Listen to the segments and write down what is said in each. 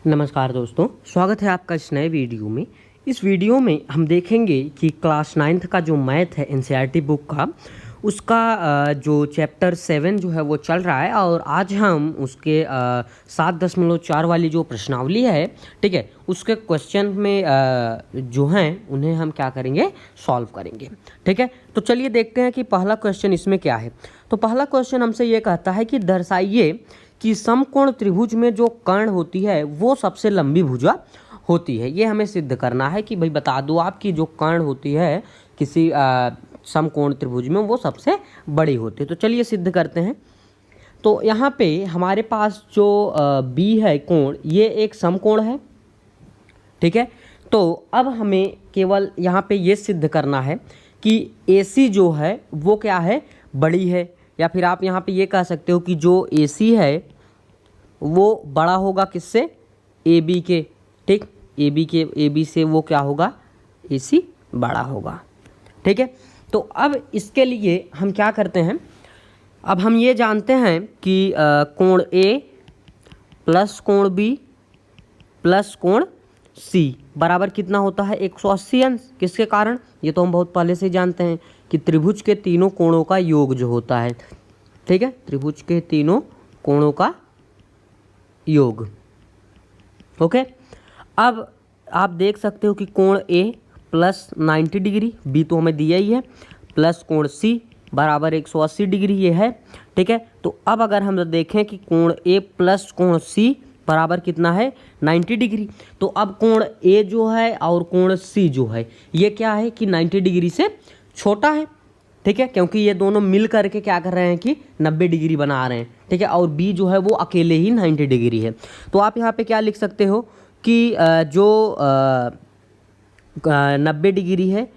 नमस्कार दोस्तों, स्वागत है आपका इस नए वीडियो में। इस वीडियो में हम देखेंगे कि क्लास 9th का जो मैथ है एनसीईआरटी बुक का, उसका जो चैप्टर 7 जो है वो चल रहा है और आज हम उसके 7.4 वाली जो प्रश्नावली है, ठीक है, उसके क्वेश्चन में जो हैं उन्हें हम क्या करेंगे, सॉल्व करेंगे। ठीक है, तो चलिए देखते हैं कि पहला क्वेश्चन इसमें क्या है। तो पहला क्वेश्चन हमसे ये कहता है कि दर्शाइए कि समकोण त्रिभुज में जो कर्ण होती है वो सबसे लंबी भुजा होती है। ये हमें सिद्ध करना है कि भाई बता दो आपकी जो कर्ण होती है किसी समकोण त्रिभुज में वो सबसे बड़ी होती है। तो चलिए सिद्ध करते हैं। तो यहाँ पे हमारे पास जो बी है कोण, ये एक समकोण है। ठीक है, तो अब हमें केवल यहाँ पे ये सिद्ध करना है कि AC जो है वो क्या है, बड़ी है। या फिर आप यहाँ पे ये कह सकते हो कि जो AC है वो बड़ा होगा किससे, AB के। ठीक, AB से वो क्या होगा, AC बड़ा होगा। ठीक है, तो अब इसके लिए हम क्या करते हैं, अब हम ये जानते हैं कि कोण A प्लस कोण B प्लस कोण C बराबर कितना होता है, 180 अंश। किसके कारण, ये तो हम बहुत पहले से जानते हैं कि त्रिभुज के तीनों कोणों का योग जो होता है। ठीक है, त्रिभुज के तीनों कोणों का योग। ओके, अब आप देख सकते हो कि कोण A प्लस 90 डिग्री, B तो हमें दिया ही है, प्लस कोण C बराबर 180 डिग्री ये है। ठीक है, तो अब अगर हम देखें कि कोण A प्लस कोण C बराबर कितना है, 90 डिग्री। तो अब कोण A जो है और कोण C जो है ये क्या है कि 90 डिग्री से छोटा है। ठीक है, क्योंकि ये दोनों मिल करके क्या कर रहे हैं कि 90 डिग्री बना रहे हैं। ठीक है, और B जो है वो अकेले ही 90 डिग्री है। तो आप यहाँ पे क्या लिख सकते हो कि जो 90 डिग्री है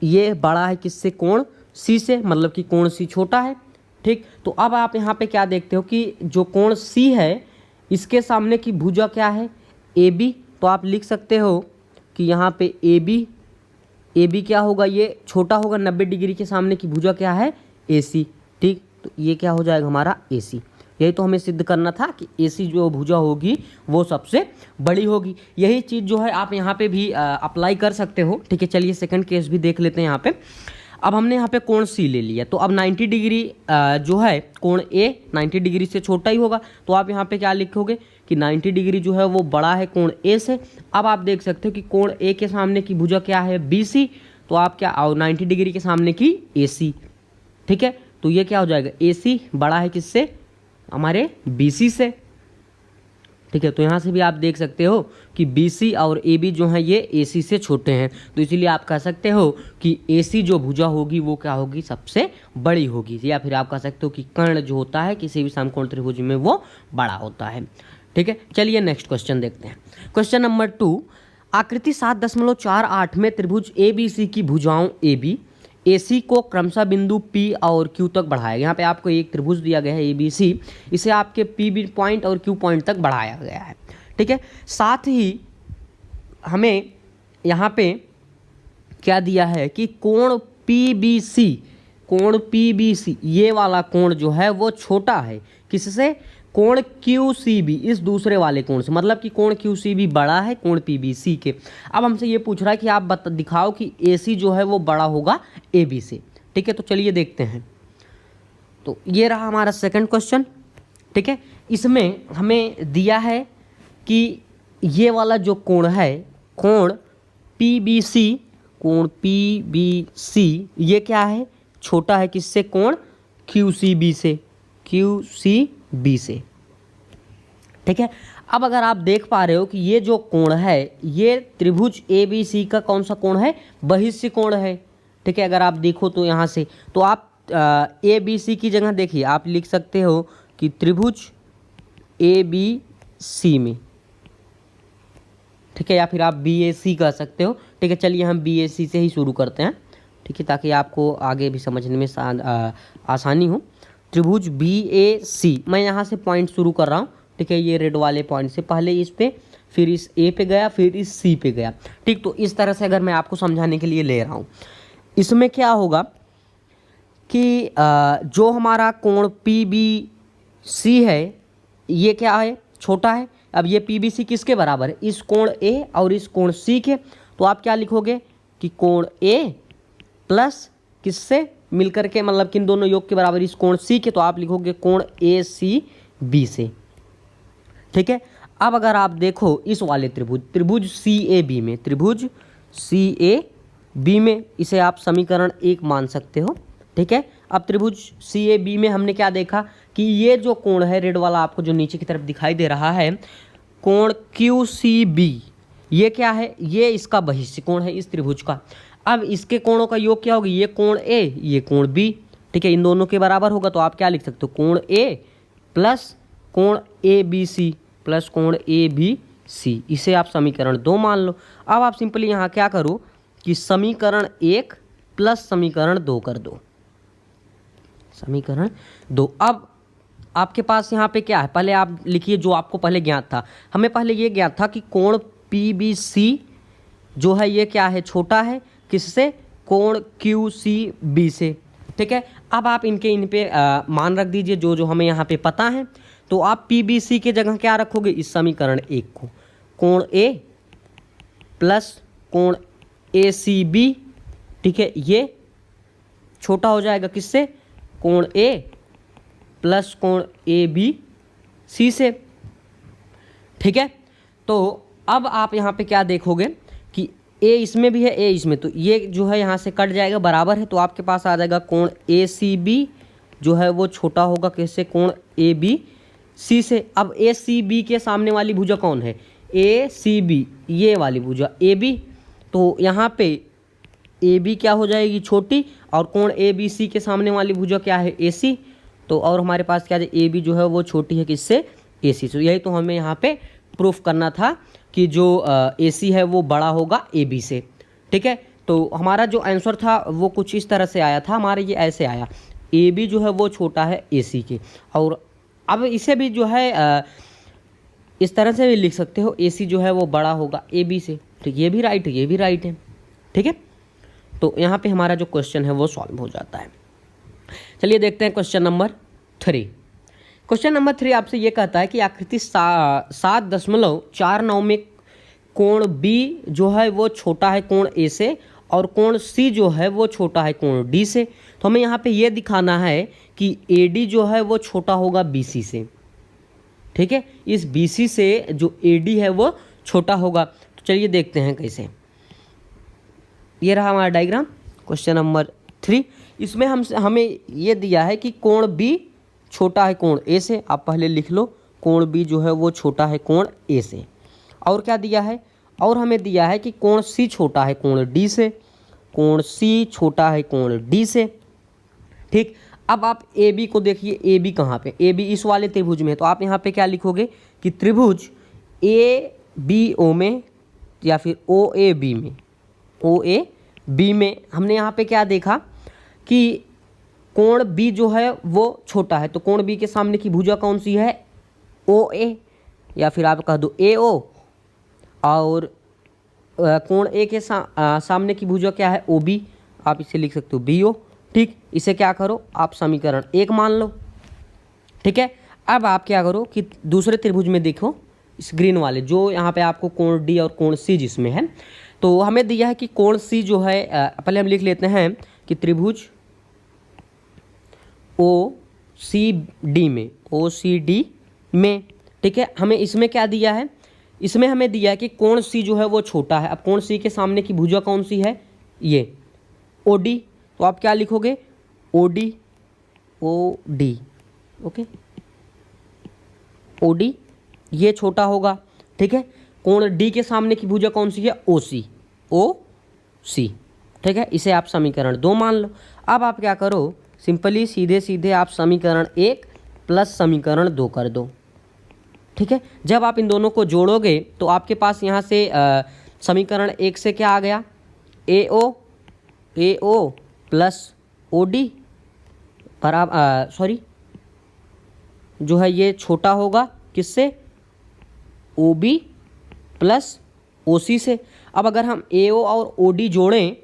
ये बड़ा है किससे, कोण C से, मतलब कि कोण C छोटा है। ठीक, तो अब आप यहाँ पे क्या देखते हो कि जो कोण C है इसके सामने की भुजा क्या है, AB। तो आप लिख सकते हो कि यहाँ पे AB क्या होगा, ये छोटा होगा, 90 डिग्री के सामने की भुजा क्या है, AC। ठीक, तो ये क्या हो जाएगा हमारा AC। यही तो हमें सिद्ध करना था कि AC जो भुजा होगी वो सबसे बड़ी होगी। यही चीज़ जो है आप यहाँ पे भी अप्लाई कर सकते हो। ठीक है, चलिए सेकंड केस भी देख लेते हैं यहाँ पे। अब हमने यहाँ पे कोण C ले लिया, तो अब 90 डिग्री जो है कोण A 90 डिग्री से छोटा ही होगा। तो आप यहाँ पे क्या लिखोगे कि 90 डिग्री जो है वो बड़ा है कोण A से। अब आप देख सकते हो कि कोण A के सामने की भुजा क्या है, BC। तो आप क्या, और 90 डिग्री के सामने की AC। ठीक है, तो ये क्या हो जाएगा, AC बड़ा है किससे, हमारे BC से। ठीक है, तो यहाँ से भी आप देख सकते हो कि BC और AB जो हैं ये AC से छोटे हैं। तो इसीलिए आप कह सकते हो कि AC जो भुजा होगी वो क्या होगी, सबसे बड़ी होगी। या फिर आप कह सकते हो कि कर्ण जो होता है किसी भी समकोण त्रिभुज में वो बड़ा होता है। ठीक है, चलिए नेक्स्ट क्वेश्चन देखते हैं। क्वेश्चन नंबर 2, आकृति 7.48 में त्रिभुज ABC की भुजाओं AB AC को क्रमशः बिंदु P और Q तक बढ़ाया। यहाँ पे आपको एक त्रिभुज दिया गया है ABC, इसे आपके P पॉइंट और Q पॉइंट तक बढ़ाया गया है। ठीक है, साथ ही हमें यहाँ पे क्या दिया है कि कोण PBC ये वाला कोण जो है वो छोटा है किससे, कोण QCB, इस दूसरे वाले कोण से, मतलब कि कोण QCB बड़ा है कोण PBC के। अब हमसे ये पूछ रहा है कि आप दिखाओ कि AC जो है वो बड़ा होगा AB से। ठीक है, तो चलिए देखते हैं। तो ये रहा हमारा सेकंड क्वेश्चन। ठीक है, इसमें हमें दिया है कि ये वाला जो कोण है, कोण PBC ये क्या है, छोटा है किससे, कोण QCB से। ठीक है, अब अगर आप देख पा रहे हो कि ये जो कोण है ये त्रिभुज ABC का कौन सा कोण है, बहिष्य कोण है। ठीक है, अगर आप देखो तो यहाँ से, तो आप ABC की जगह देखिए, आप लिख सकते हो कि त्रिभुज ABC में। ठीक है, या फिर आप BAC कह सकते हो। ठीक है, चलिए हम BAC से ही शुरू करते हैं। ठीक है, ताकि आपको आगे भी समझने में आसानी हो। त्रिभुज BAC, मैं यहाँ से पॉइंट शुरू कर रहा हूँ। ठीक है, ये रेड वाले पॉइंट से, पहले इस पे, फिर इस A पे गया, फिर इस C पे गया। ठीक, तो इस तरह से अगर मैं आपको समझाने के लिए ले रहा हूँ, इसमें क्या होगा कि जो हमारा कोण PBC है ये क्या है, छोटा है, अब ये PBC किसके बराबर है, इस कोण A और इस कोण C के। तो आप क्या लिखोगे कि कोण A प्लस किससे मिलकर के, मतलब किन दोनों योग के बराबर, इस कोण C के। तो आप लिखोगे कोण ACB से। ठीक है। अब अगर आप देखो इस वाले त्रिभुज CAB में, त्रिभुज CAB में इसे आप समीकरण 1 मान सकते हो। ठीक है। अब त्रिभुज CAB में हमने क्या देखा कि ये जो कोण है रेड वाला आपको जो नीचे की तरफ दिखाई दे रहा है, कोण QCB, ये क्या है, ये इसका बहिष्य कोण है इस त्रिभुज का। अब इसके कोणों का योग क्या होगा, ये कोण A, ये कोण B। ठीक है, इन दोनों के बराबर होगा। तो आप क्या लिख सकते हो, कोण A प्लस कोण ABC प्लस कोण ABC, इसे आप समीकरण 2 मान लो। अब आप सिंपली यहाँ क्या करो कि समीकरण 1 प्लस समीकरण 2 कर दो, समीकरण 2। अब आपके पास यहाँ पे क्या है, पहले आप लिखिए जो आपको पहले ज्ञात था। हमें पहले ये ज्ञात था कि कोण PBC जो है ये क्या है, छोटा है किससे, कोण QCB से। ठीक है। अब आप इन पे मान रख दीजिए जो जो हमें यहाँ पे पता है। तो आप PBC के जगह क्या रखोगे, इस समीकरण 1 को, कोण A प्लस कोण ACB। ठीक है, ये छोटा हो जाएगा किससे, कोण A प्लस कोण ABC से। ठीक है। तो अब आप यहाँ पे क्या देखोगे कि A इसमें भी है, A इसमें, तो ये जो है यहाँ से कट जाएगा, बराबर है। तो आपके पास आ जाएगा कोण ACB जो है वो छोटा होगा किससे, कोण ABC से। अब ACB के सामने वाली भुजा कौन है, ACB, ये वाली भुजा AB। तो यहाँ पे AB क्या हो जाएगी, छोटी, और कोण ABC के सामने वाली भुजा क्या है, AC। तो और हमारे पास क्या है, AB जो है वो छोटी है किससे, AC से। यही तो हमें यहाँ पे प्रूफ करना था कि जो AC है वो बड़ा होगा AB से। ठीक है। तो हमारा जो आंसर था वो कुछ इस तरह से आया था, हमारा ये ऐसे आया, AB जो है वो छोटा है AC के। और अब इसे भी जो है इस तरह से भी लिख सकते हो, AC जो है वो बड़ा होगा AB से। ठीक, ये भी राइट है, ये भी राइट है। ठीक है। तो यहाँ पे हमारा जो क्वेश्चन है वो सॉल्व हो जाता है। चलिए देखते हैं क्वेश्चन नंबर 3। क्वेश्चन नंबर 3 आपसे ये कहता है कि आकृति 7.49 में कोण B जो है वो छोटा है कोण A से, और कोण C जो है वो छोटा है कोण D से। तो हमें यहाँ पे ये दिखाना है कि AD जो है वो छोटा होगा BC से। ठीक है, इस BC से जो AD है वो छोटा होगा। तो चलिए देखते हैं कैसे। ये रहा हमारा डायग्राम क्वेश्चन नंबर 3। इसमें हमें ये दिया है कि कोण B छोटा है कोण A से। आप पहले लिख लो, कोण B जो है वो छोटा है कोण A से। और क्या दिया है, और हमें दिया है कि कोण C छोटा है कोण D से, कोण C छोटा है कोण D से। ठीक। अब आप AB को देखिए, AB कहाँ पे, AB इस वाले त्रिभुज में है। तो आप यहाँ पे क्या लिखोगे कि त्रिभुज ABO में या फिर OAB में, OAB में हमने यहाँ पे क्या देखा कि कोण B जो है वो छोटा है। तो कोण B के सामने की भुजा कौन सी है, OA, या फिर आप कह दो AO। और कोण A के सामने की भुजा क्या है, OB, आप इसे लिख सकते हो BO। ठीक, इसे क्या करो आप समीकरण 1 मान लो। ठीक है। अब आप क्या करो कि दूसरे त्रिभुज में देखो, इस ग्रीन वाले जो यहाँ पे आपको कोण D और कोण C जिसमें है। तो हमें दिया है कि कोण C जो है, पहले हम लिख लेते हैं कि त्रिभुज OCD में, OCD में। ठीक है, हमें इसमें क्या दिया है, इसमें हमें दिया है कि कोण C जो है वो छोटा है। अब कोण C के सामने की भुजा कौन सी है, ये OD। तो आप क्या लिखोगे, OD, ओके, OD ये छोटा होगा। ठीक है। कोण D के सामने की भुजा कौन सी है, OC। ठीक है, इसे आप समीकरण 2 मान लो। अब आप क्या करो, सिंपली सीधे सीधे आप समीकरण 1 प्लस समीकरण 2 कर दो। ठीक है। जब आप इन दोनों को जोड़ोगे तो आपके पास यहाँ से समीकरण 1 से क्या आ गया, AO प्लस OD बराबर, सॉरी, जो है ये छोटा होगा किससे, OB प्लस OC से। अब अगर हम AO और OD जोड़ें,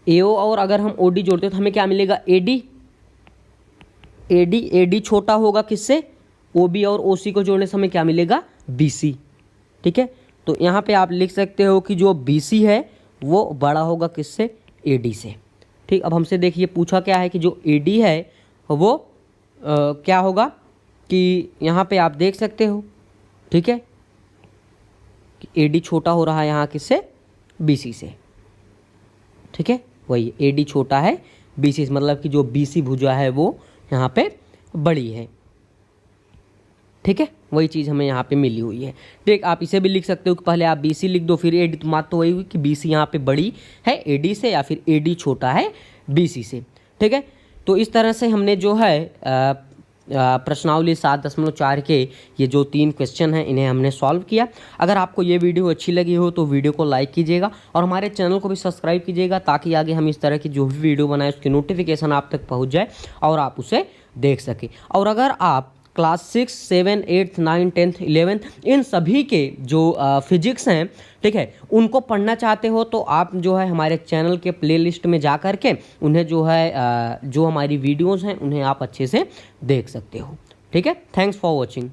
AO और अगर हम OD जोड़ते हैं तो हमें क्या मिलेगा, AD छोटा होगा किससे, OB और OC को जोड़ने से हमें क्या मिलेगा, BC। ठीक है, तो यहाँ पे आप लिख सकते हो कि जो BC है वो बड़ा होगा किससे, AD से। ठीक, अब हमसे देखिए पूछा क्या है कि जो AD है वो क्या होगा कि यहाँ पे आप देख सकते हो, ठीक है, कि AD छोटा हो रहा है यहाँ किससे, BC से। ठीक है, वही AD छोटा है BC से, मतलब कि जो BC भुजा है वो यहाँ पे बड़ी है। ठीक है, वही चीज़ हमें यहाँ पे मिली हुई है। ठीक, आप इसे भी लिख सकते हो कि पहले आप BC लिख दो फिर AD, तो बात तो वही हुई कि BC यहाँ पे बड़ी है AD से या फिर AD छोटा है BC से। ठीक है, तो इस तरह से हमने जो है प्रश्नावली 7.4 के ये जो 3 क्वेश्चन हैं इन्हें हमने सॉल्व किया। अगर आपको ये वीडियो अच्छी लगी हो तो वीडियो को लाइक कीजिएगा और हमारे चैनल को भी सब्सक्राइब कीजिएगा, ताकि आगे हम इस तरह की जो भी वीडियो बनाए उसकी नोटिफिकेशन आप तक पहुंच जाए और आप उसे देख सकें। और अगर आप क्लास 6, 7, 8, 9, 10, 11 इन सभी के जो फिजिक्स हैं, ठीक है, उनको पढ़ना चाहते हो तो आप जो है हमारे चैनल के प्लेलिस्ट में जा कर के उन्हें जो है जो हमारी वीडियोज़ हैं उन्हें आप अच्छे से देख सकते हो। ठीक है, थैंक्स फॉर वॉचिंग।